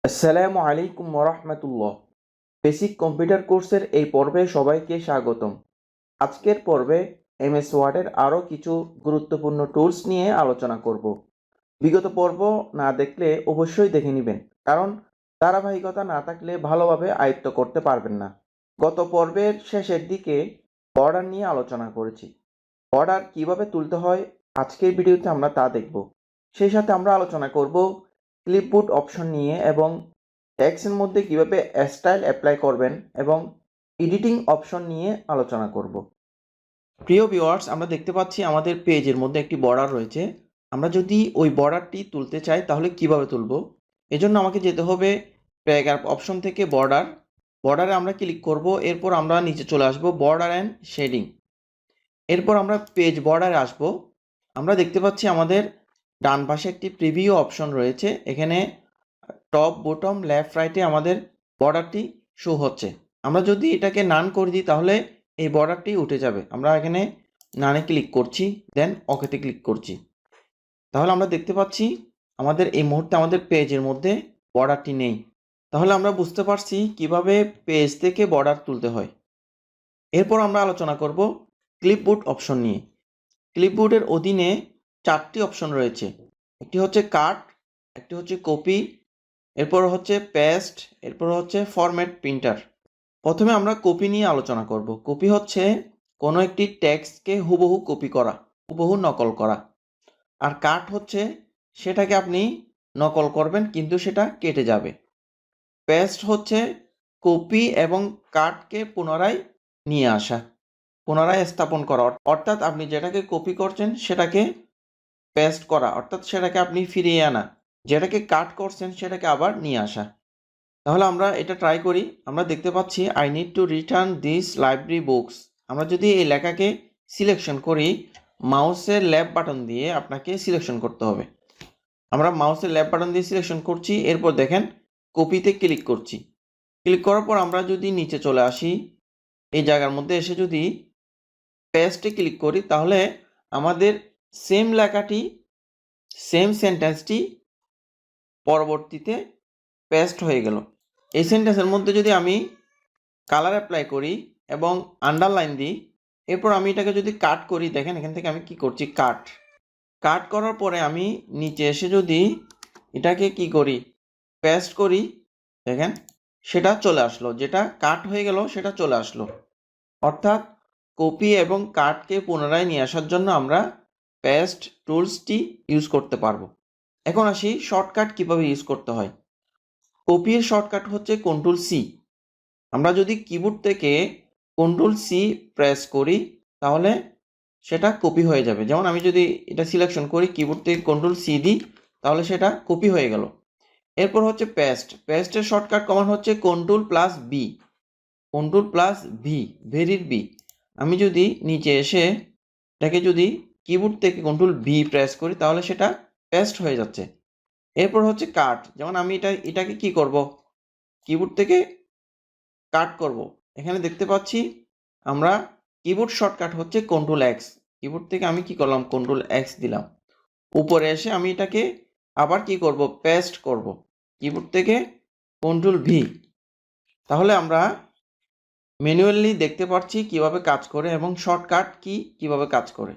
আসসালামু আলাইকুম ওরহমতুল্লাহ। বেসিক কম্পিউটার কোর্সের এই পর্বে সবাইকে স্বাগতম। আজকের পর্বে এমএস ওয়ার্ডের আরও কিছু গুরুত্বপূর্ণ টুলস নিয়ে আলোচনা করব। বিগত পর্ব না দেখলে অবশ্যই দেখে নেবেন, কারণ ধারাবাহিকতা না থাকলে ভালোভাবে আয়ত্ত করতে পারবেন না। গত পর্বের শেষের দিকে বর্ডার নিয়ে আলোচনা করেছি। বর্ডার কিভাবে তুলতে হয় আজকের ভিডিওতে আমরা তা দেখব। সেই সাথে আমরা আলোচনা করব ক্লিপবোর্ড অপশন নিয়ে এবং টেক্সটের মধ্যে কিভাবে স্টাইল অ্যাপ্লাই করবেন এবং এডিটিং অপশন নিয়ে আলোচনা করব। প্রিয় ভিউয়ার্স, আমরা দেখতে পাচ্ছি আমাদের পেজের মধ্যে একটি বর্ডার রয়েছে। আমরা যদি ওই বর্ডারটি তুলতে চাই তাহলে কিভাবে তুলব? এজন্য আমাকে যেতে হবে প্যারাগ্রাফ অপশন থেকে বর্ডারে আমরা ক্লিক করব। এরপর আমরা নিচে চলে আসব বর্ডার অ্যান্ড শেডিং। এরপর আমরা পেজ বর্ডারে আসব। আমরা দেখতে পাচ্ছি আমাদের ডান পাশে একটি প্রিভিউ অপশন রয়েছে। এখানে টপ বটম লেফট রাইটে আমাদের বর্ডারটি শো হচ্ছে। আমরা যদি এটাকে নান করে দিই তাহলে এই বর্ডারটি উঠে যাবে। আমরা এখানে নানে ক্লিক করছি, দেন ওকেতে ক্লিক করছি। তাহলে আমরা দেখতে পাচ্ছি আমাদের এই মুহূর্তে আমাদের পেজের মধ্যে বর্ডারটি নেই। তাহলে আমরা বুঝতে পারছি কিভাবে পেজ থেকে বর্ডার তুলতে হয়। এরপর আমরা আলোচনা করব ক্লিপবোর্ড অপশন নিয়ে। ক্লিপবোর্ডের অধীনে 4টি অপশন রয়েছে। একটি হচ্ছে কাট, একটি হচ্ছে কপি, এরপর হচ্ছে পেস্ট, এরপর হচ্ছে ফরম্যাট প্রিন্টার। প্রথমে আমরা কপি নিয়ে আলোচনা করব। কপি হচ্ছে কোনো একটি টেক্সটকে হুবহু কপি করা, হুবহু নকল করা। আর কাট হচ্ছে সেটাকে আপনি নকল করবেন কিন্তু সেটা কেটে যাবে। পেস্ট হচ্ছে কপি এবং কাটকে পুনরায় নিয়ে আসা, পুনরায় স্থাপন করা। অর্থাৎ আপনি যেটাকে কপি করছেন সেটাকে পেস্ট করা, অর্থাৎ সেটাকে আপনি ফিরিয়ে আনা। যেটাকে কাট করছেন সেটাকে আবার নিয়ে আসা। তাহলে আমরা এটা ট্রাই করি। আমরা দেখতে পাচ্ছি I need to return this library books. আমরা যদি এই লেখাকে সিলেকশন করি, মাউসের লেফট বাটন দিয়ে আপনাকে সিলেকশন করতে হবে। আমরা মাউসের লেফট বাটন দিয়ে সিলেকশন করছি। এরপর দেখেন কপিতে ক্লিক করছি। ক্লিক করার পর আমরা যদি নিচে চলে আসি, এই জায়গার মধ্যে এসে যদি পেস্টে ক্লিক করি তাহলে আমাদের সেম লেখাটি, সেম সেন্টেন্সটি পরবর্তীতে পেস্ট হয়ে গেল। এই সেন্টেন্সের মধ্যে যদি আমি কালার অ্যাপ্লাই করি এবং আন্ডারলাইন দিই, এরপর আমি এটাকে যদি কাট করি, দেখেন এখান থেকে আমি কি করছি, কাট করার পরে আমি নিচে এসে যদি এটাকে কি করি, পেস্ট করি, দেখেন সেটা চলে আসলো। যেটা কাট হয়ে গেল সেটা চলে আসলো। অর্থাৎ কপি এবং কাটকে পুনরায় নিয়ে আসার জন্য আমরা পেস্ট টুলসটি ইউজ করতে পারবো। এখন আসি শর্টকাট কিভাবে ইউজ করতে হয়। কপির শর্টকাট হচ্ছে কন্ট্রোল-C। আমরা যদি কিবোর্ড থেকে কন্ট্রোল-C প্রেস করি তাহলে সেটা কপি হয়ে যাবে। যেমন আমি যদি এটা সিলেকশন করি, কিবোর্ড থেকে কন্ট্রোল-C দিই, তাহলে সেটা কপি হয়ে গেল। এরপর হচ্ছে পেস্টের শর্টকাট কমান্ড হচ্ছে কন্ট্রোল+V, ভেরির বি। আমি যদি নিচে এসে এটাকে যদি কিবোর্ড থেকে কন্ট্রোল-V প্রেস করি তাহলে সেটা পেস্ট হয়ে যাচ্ছে। এরপর হচ্ছে কাট। যেমন আমি এটাকে কি করব, কিবোর্ড থেকে কাট করব। এখানে দেখতে পাচ্ছি আমরা কিবোর্ড শর্টকাট হচ্ছে কন্ট্রোল-X। কিবোর্ড থেকে আমি কি করলাম, কন্ট্রোল-X দিলাম। উপরে এসে আমি এটাকে আবার কি করব, পেস্ট করব, কিবোর্ড থেকে কন্ট্রোল-V। তাহলে আমরা ম্যানুয়ালি দেখতে পাচ্ছি কিভাবে কাজ করে এবং শর্টকাট কিভাবে কাজ করে।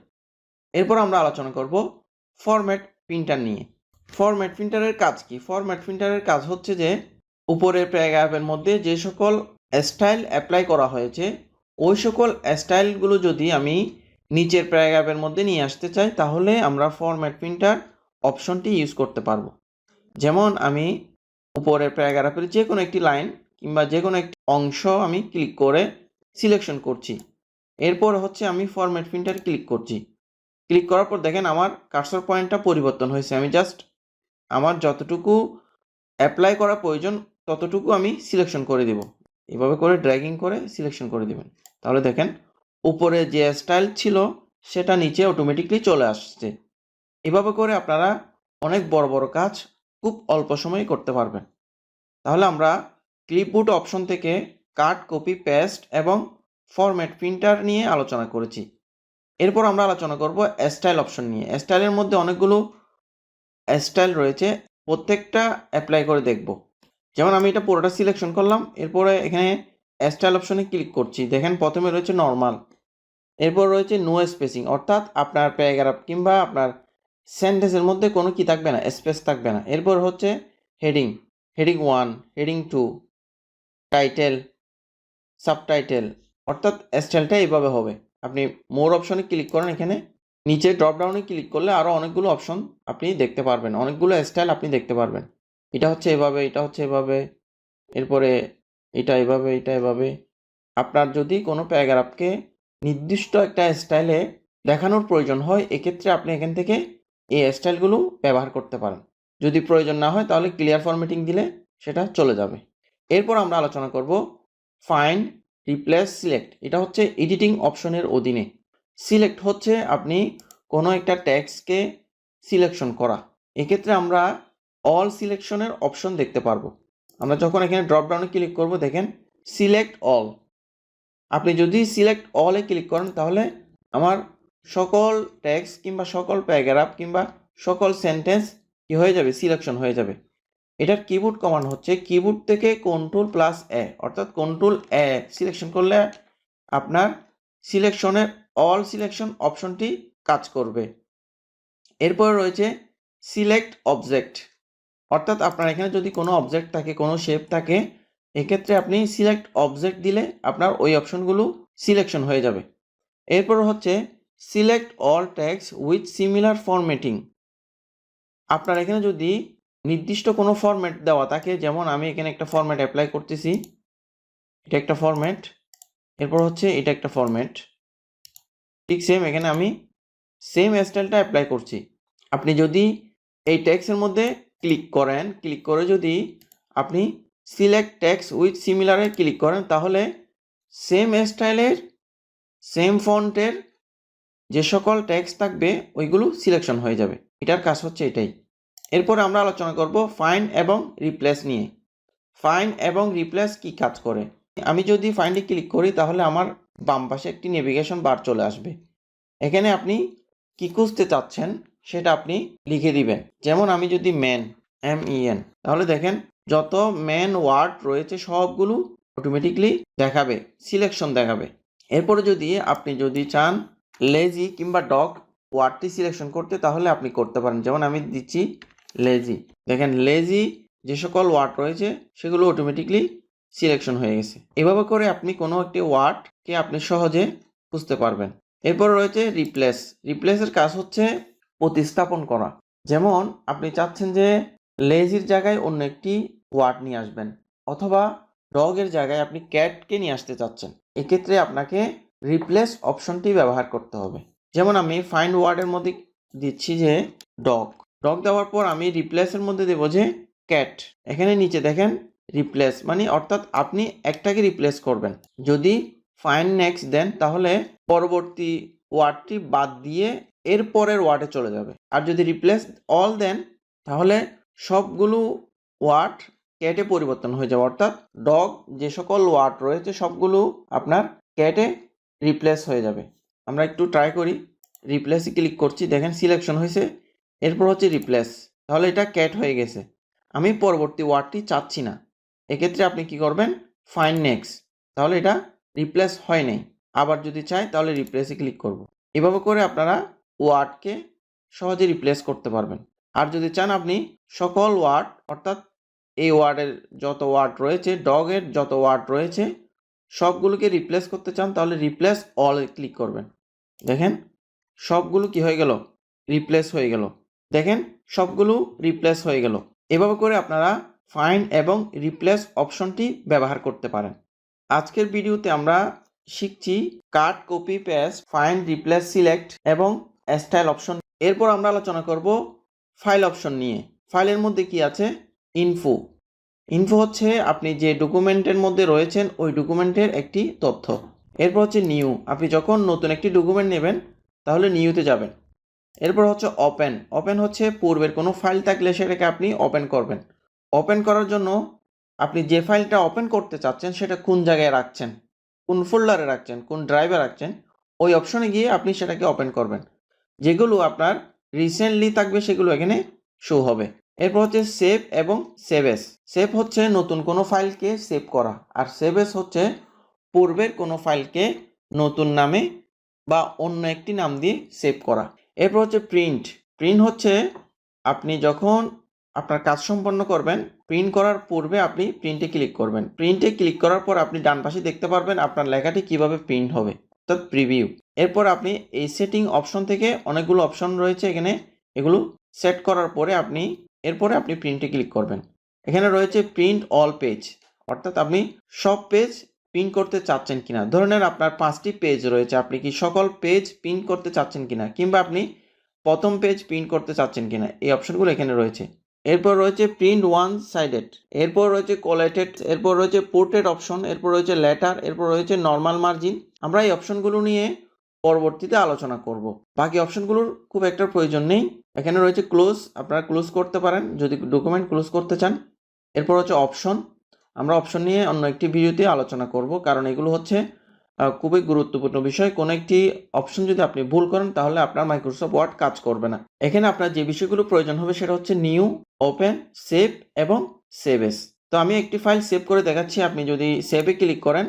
এরপর আমরা আলোচনা করব ফরম্যাট প্রিন্টার নিয়ে। ফরম্যাট প্রিন্টারের কাজ কি? ফরম্যাট প্রিন্টারের কাজ হচ্ছে যে উপরের প্যারাগ্রাফের মধ্যে যে সকল স্টাইল অ্যাপ্লাই করা হয়েছে ওই সকল স্টাইলগুলো যদি আমি নিচের প্যারাগ্রাফের মধ্যে নিয়ে আসতে চাই তাহলে আমরা ফরম্যাট প্রিন্টার অপশনটি ইউজ করতে পারবো। যেমন আমি উপরের প্যারাগ্রাফের যে কোনো একটি লাইন কিংবা যে কোনো একটি অংশ আমি ক্লিক করে সিলেকশন করছি। এরপর হচ্ছে আমি ফরম্যাট প্রিন্টার ক্লিক করছি। ক্লিক করার পর দেখেন আমার কার্সর পয়েন্টটা পরিবর্তন হয়েছে। আমি জাস্ট আমার যতটুকু অ্যাপ্লাই করা প্রয়োজন ততটুকু আমি সিলেকশন করে দেব। এভাবে করে ড্র্যাগিং করে সিলেকশন করে দেবেন। তাহলে দেখেন উপরে যে স্টাইল ছিল সেটা নিচে অটোমেটিকলি চলে আসছে। এভাবে করে আপনারা অনেক বড় বড় কাজ খুব অল্প সময়ে করতে পারবেন। তাহলে আমরা ক্লিপবোর্ড অপশন থেকে কাট, কপি, পেস্ট এবং ফরম্যাট প্রিন্টার নিয়ে আলোচনা করেছি। এরপর আমরা আলোচনা করব স্টাইল অপশন নিয়ে। স্টাইলের মধ্যে অনেকগুলো স্টাইল রয়েছে, প্রত্যেকটা অ্যাপ্লাই করে দেখব। যেমন আমি এটা পুরোটা সিলেকশন করলাম, এরপরে এখানে স্টাইল অপশনে ক্লিক করছি। দেখেন প্রথমে রয়েছে নর্মাল, এরপর রয়েছে নো স্পেসিং, অর্থাৎ আপনার প্যারাগ্রাফ কিংবা আপনার সেন্টেন্সের মধ্যে কোনো কি থাকবে না, স্পেস থাকবে না। এরপর হচ্ছে heading, heading 1, heading 2, title, subtitle, অর্থাৎ স্টাইলটা এইভাবে হবে। আপনি মোর অপশনে ক্লিক করেন, এখানে নিচে ড্রপডাউনে ক্লিক করলে আরও অনেকগুলো অপশন আপনি দেখতে পারবেন, অনেকগুলো স্টাইল আপনি দেখতে পারবেন। এটা হচ্ছে এভাবে, এটা হচ্ছে এভাবে, এরপরে এটা এভাবে, এটা এভাবে। আপনার যদি কোনো প্যারাগ্রাফকে নির্দিষ্ট একটা স্টাইলে দেখানোর প্রয়োজন হয়, এক্ষেত্রে আপনি এখান থেকে এই স্টাইলগুলো ব্যবহার করতে পারেন। যদি প্রয়োজন না হয় তাহলে ক্লিয়ার ফরম্যাটিং দিলে সেটা চলে যাবে। এরপর আমরা আলোচনা করব ফাইন্ড, রিপ্লেস, সিলেক্ট। এটা হচ্ছে এডিটিং অপশনের অধীনে। সিলেক্ট হচ্ছে আপনি কোনো একটা টেক্সটকে সিলেকশন করা। এক্ষেত্রে আমরা অল সিলেকশনের অপশন দেখতে পারবো। আমরা যখন এখানে ড্রপডাউনে ক্লিক করব, দেখেন সিলেক্ট অল। আপনি যদি সিলেক্ট অলে ক্লিক করেন তাহলে আমার সকল টেক্সট কিংবা সকল প্যারাগ্রাফ কিংবা সকল সেন্টেন্স কি হয়ে যাবে, সিলেকশন হয়ে যাবে। এটার কিবোর্ড কমান্ড হচ্ছে কিবোর্ড থেকে Ctrl+A, অর্থাৎ Ctrl+A সিলেকশন করলে আপনার সিলেকশনের অল সিলেকশন অপশনটি কাজ করবে। এরপর রয়েছে সিলেক্ট অবজেক্ট, অর্থাৎ আপনার এখানে যদি কোনো অবজেক্ট থাকে, কোনো শেপ থাকে, এক্ষেত্রে আপনি সিলেক্ট অবজেক্ট দিলে আপনার ওই অপশনগুলো সিলেকশন হয়ে যাবে। এরপর হচ্ছে select all text with similar formatting. আপনার এখানে যদি নির্দিষ্ট কোনো ফরম্যাট দেওয়া থাকে, যেমন আমি এখানে একটা ফরম্যাট অ্যাপ্লাই করতেছি, এটা একটা ফরম্যাট, এরপর হচ্ছে এটা একটা ফরম্যাট, ঠিক সেম এখানে আমি সেম স্টাইলটা অ্যাপ্লাই করছি। আপনি যদি এই টেক্সটের মধ্যে ক্লিক করেন, ক্লিক করে যদি আপনি সিলেক্ট টেক্সট উইথ সিমিলারে ক্লিক করেন, তাহলে সেম স্টাইলের সেম ফন্টের যে সকল টেক্সট থাকবে ওইগুলো সিলেকশন হয়ে যাবে। এটার কাজ হচ্ছে এটাই। এরপর আমরা আলোচনা করব ফাইন্ড এবং রিপ্লেস নিয়ে। ফাইন্ড এবং রিপ্লেস কি কাজ করে। আমি যদি ফাইন্ডে ক্লিক করি তাহলে আমার বাম পাশে একটি নেভিগেশন বার চলে আসবে। এখানে আপনি কি খুঁজতে চাচ্ছেন সেটা আপনি লিখে দিবেন। যেমন আমি যদি MEN, তাহলে দেখেন যত মেন ওয়ার্ড রয়েছে সবগুলো অটোমেটিকলি দেখাবে, সিলেকশন দেখাবে। এরপরে যদি আপনি চান লেজি কিংবা ডগ ওয়ার্ডটি সিলেকশন করতে, তাহলে আপনি করতে পারেন। যেমন আমি দিচ্ছি লেজি, দেখেন লেজি যে সকল ওয়ার্ড রয়েছে সেগুলো অটোমেটিকলি সিলেকশন হয়ে গেছে। এভাবে করে আপনি কোনো একটি ওয়ার্ডকে আপনি সহজে বুঝতে পারবেন। এরপর রয়েছে রিপ্লেস। রিপ্লেসের কাজ হচ্ছে প্রতিস্থাপন করা। যেমন আপনি চাচ্ছেন যে লেজির জায়গায় অন্য একটি ওয়ার্ড নিয়ে আসবেন, অথবা ডগের জায়গায় আপনি ক্যাটকে নিয়ে আসতে চাচ্ছেন, এক্ষেত্রে আপনাকে রিপ্লেস অপশনটি ব্যবহার করতে হবে। যেমন আমি ফাইন্ড ওয়ার্ডের মধ্যে দিচ্ছি যে ডগ, ডগ দেওয়ার পর আমি রিপ্লেসের মধ্যে দেবো যে ক্যাট। এখানে নিচে দেখেন রিপ্লেস মানে অর্থাৎ আপনি একটাকে রিপ্লেস করবেন। যদি ফাইন্ড নেক্সট দেন তাহলে পরবর্তী ওয়ার্ডটি বাদ দিয়ে এর পরের ওয়ার্ডে চলে যাবে। আর যদি রিপ্লেস অল দেন তাহলে সবগুলো ওয়ার্ড ক্যাটে পরিবর্তন হয়ে যাবে, অর্থাৎ ডগ যে সকল ওয়ার্ড রয়েছে সবগুলো আপনার ক্যাটে রিপ্লেস হয়ে যাবে। আমরা একটু ট্রাই করি, রিপ্লেসে ক্লিক করছি, দেখেন সিলেকশন হয়েছে, এরপর হচ্ছে রিপ্লেস, তাহলে এটা ক্যাট হয়ে গেছে। আমি পরবর্তী ওয়ার্ডটি চাচ্ছি না, এক্ষেত্রে আপনি কি করবেন, ফাইন্ড নেক্সট, তাহলে এটা রিপ্লেস হয় নাই। আবার যদি চাই তাহলে রিপ্লেসে ক্লিক করব। এভাবে করে আপনারা ওয়ার্ডকে সহজে রিপ্লেস করতে পারবেন। আর যদি চান আপনি সকল ওয়ার্ড, অর্থাৎ এই ওয়ার্ডের যত ওয়ার্ড রয়েছে, ডগের যত ওয়ার্ড রয়েছে সবগুলোকে রিপ্লেস করতে চান, তাহলে রিপ্লেস অল ক্লিক করবেন। দেখেন সবগুলো কি হয়ে গেল, রিপ্লেস হয়ে গেল। দেখেন সবগুলো রিপ্লেস হয়ে গেল। এভাবে করে আপনারা ফাইন্ড এবং রিপ্লেস অপশনটি ব্যবহার করতে পারেন। আজকের ভিডিওতে আমরা শিখছি cut, copy, paste, find, replace, select এবং স্টাইল অপশন। এরপর আমরা আলোচনা করব ফাইল অপশন নিয়ে। ফাইলের মধ্যে কি আছে, ইনফো। ইনফো হচ্ছে আপনি যে ডকুমেন্টের মধ্যে রয়েছেন ওই ডকুমেন্টের একটি তথ্য। এরপর হচ্ছে নিউ, আপনি যখন নতুন একটি ডকুমেন্ট নেবেন তাহলে নিউতে যাবেন। এরপর হচ্ছে ওপেন। ওপেন হচ্ছে পূর্বের কোনো ফাইল থাকলে সেটাকে আপনি ওপেন করবেন। ওপেন করার জন্য আপনি যে ফাইলটা ওপেন করতে চাচ্ছেন সেটা কোন জায়গায় রাখছেন, কোন ফোল্ডারে রাখছেন, কোন ড্রাইভে রাখছেন, ওই অপশনে গিয়ে আপনি সেটাকে ওপেন করবেন। যেগুলো আপনার রিসেন্টলি থাকবে সেগুলো এখানে শো হবে। এরপর হচ্ছে সেভ এবং সেভ এস। সেভ হচ্ছে নতুন কোনো ফাইলকে সেভ করা, আর সেভ এস হচ্ছে পূর্বের কোনো ফাইলকে নতুন নামে বা অন্য একটি নাম দিয়ে সেভ করা। এরপর হচ্ছে প্রিন্ট। প্রিন্ট হচ্ছে আপনি যখন আপনার কাজ সম্পন্ন করবেন, প্রিন্ট করার পূর্বে আপনি প্রিন্টে ক্লিক করবেন। প্রিন্টে ক্লিক করার পর আপনি ডান পাশে দেখতে পারবেন আপনার লেখাটি কিভাবে প্রিন্ট হবে, অর্থাৎ প্রিভিউ। এরপর আপনি এই সেটিং অপশন থেকে অনেকগুলো অপশন রয়েছে এখানে, এগুলো সেট করার পরে এরপরে আপনি প্রিন্টে ক্লিক করবেন। এখানে রয়েছে প্রিন্ট অল পেজ, অর্থাৎ আপনি সব পেজ প্রিন্ট করতে চাচ্ছেন কিনা। ধরে নেন আপনার 5টি পেজ রয়েছে, আপনি কি সকল পেজ প্রিন্ট করতে চাচ্ছেন কিনা, কিংবা আপনি প্রথম পেজ প্রিন্ট করতে চাচ্ছেন কিনা, এই অপশনগুলো এখানে রয়েছে। এরপর রয়েছে প্রিন্ট ওয়ান সাইডেড, এরপর রয়েছে কোলেটেড, এরপর রয়েছে পোর্টেড অপশন, এরপর রয়েছে লেটার, এরপর রয়েছে নর্মাল মার্জিন। আমরা এই অপশনগুলো নিয়ে পরবর্তীতে আলোচনা করব। বাকি অপশনগুলোর খুব একটা প্রয়োজন নেই। এখানে রয়েছে ক্লোজ, আপনারা ক্লোজ করতে পারেন যদি ডকুমেন্ট ক্লোজ করতে চান। এরপর হচ্ছে অপশন, আমরা অপশন নিয়ে অন্য একটি ভিডিওতে আলোচনা করব, কারণ এগুলো হচ্ছে খুবই গুরুত্বপূর্ণ বিষয়। কোনো একটি অপশন যদি আপনি ভুল করেন তাহলে আপনার মাইক্রোসফট ওয়ার্ড কাজ করবে না। এখানে আপনার যে বিষয়গুলো প্রয়োজন হবে সেটা হচ্ছে নিউ, ওপেন, সেভ এবং সেভ এস। তো আমি একটি ফাইল সেভ করে দেখাচ্ছি। আপনি যদি সেভে ক্লিক করেন,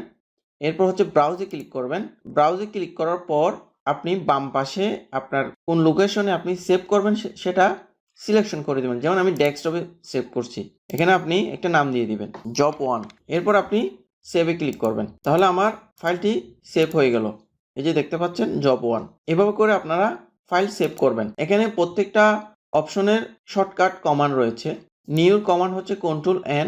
এরপর হচ্ছে ব্রাউজে ক্লিক করবেন। ব্রাউজে ক্লিক করার পর আপনি বাম পাশে আপনার কোন লোকেশনে আপনি সেভ করবেন সেটা সিলেকশন করে দেবেন। যেমন আমি ডেস্কটপে সেভ করছি, এখানে আপনি একটা নাম দিয়ে দিবেন জব 1। এরপর আপনি সেভে ক্লিক করবেন, তাহলে আমার ফাইলটি সেভ হয়ে গেল। এই যে দেখতে পাচ্ছেন জব 1। এভাবে করে আপনারা ফাইল সেভ করবেন। এখানে প্রত্যেকটা অপশনের শর্টকাট কমান্ড রয়েছে। নিউর কমান্ড হচ্ছে কন্ট্রোল এন,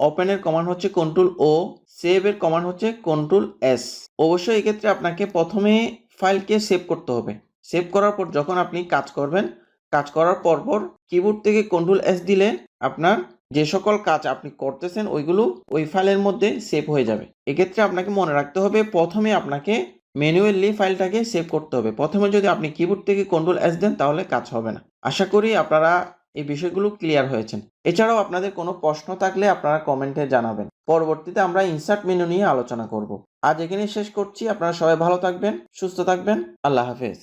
ওপেনের কমান্ড হচ্ছে কন্ট্রোল ও, সেভের কমান্ড হচ্ছে কন্ট্রোল এস। অবশ্যই এক্ষেত্রে আপনাকে প্রথমে ফাইলকে সেভ করতে হবে। সেভ করার পর যখন আপনি কাজ করবেন, কাজ করার পরপর কিবোর্ড থেকে কন্ট্রোল এস দিলে আপনার যে সকল কাজ আপনি করতেছেন ওইগুলো ওই ফাইলের মধ্যে সেভ হয়ে যাবে। এক্ষেত্রে আপনাকে মনে রাখতে হবে প্রথমে আপনাকে ম্যানুয়ালি ফাইলটাকে সেভ করতে হবে। প্রথমে যদি আপনি কিবোর্ড থেকে কন্ট্রোল এস দেন তাহলে কাজ হবে না। আশা করি আপনারা এই বিষয়গুলো ক্লিয়ার হয়েছেন। এছাড়াও আপনাদের কোনো প্রশ্ন থাকলে আপনারা কমেন্টে জানাবেন। পরবর্তীতে আমরা ইনসার্ট মেনু নিয়ে আলোচনা করব। আজ এখানে শেষ করছি। আপনারা সবাই ভালো থাকবেন, সুস্থ থাকবেন। আল্লাহ হাফেজ।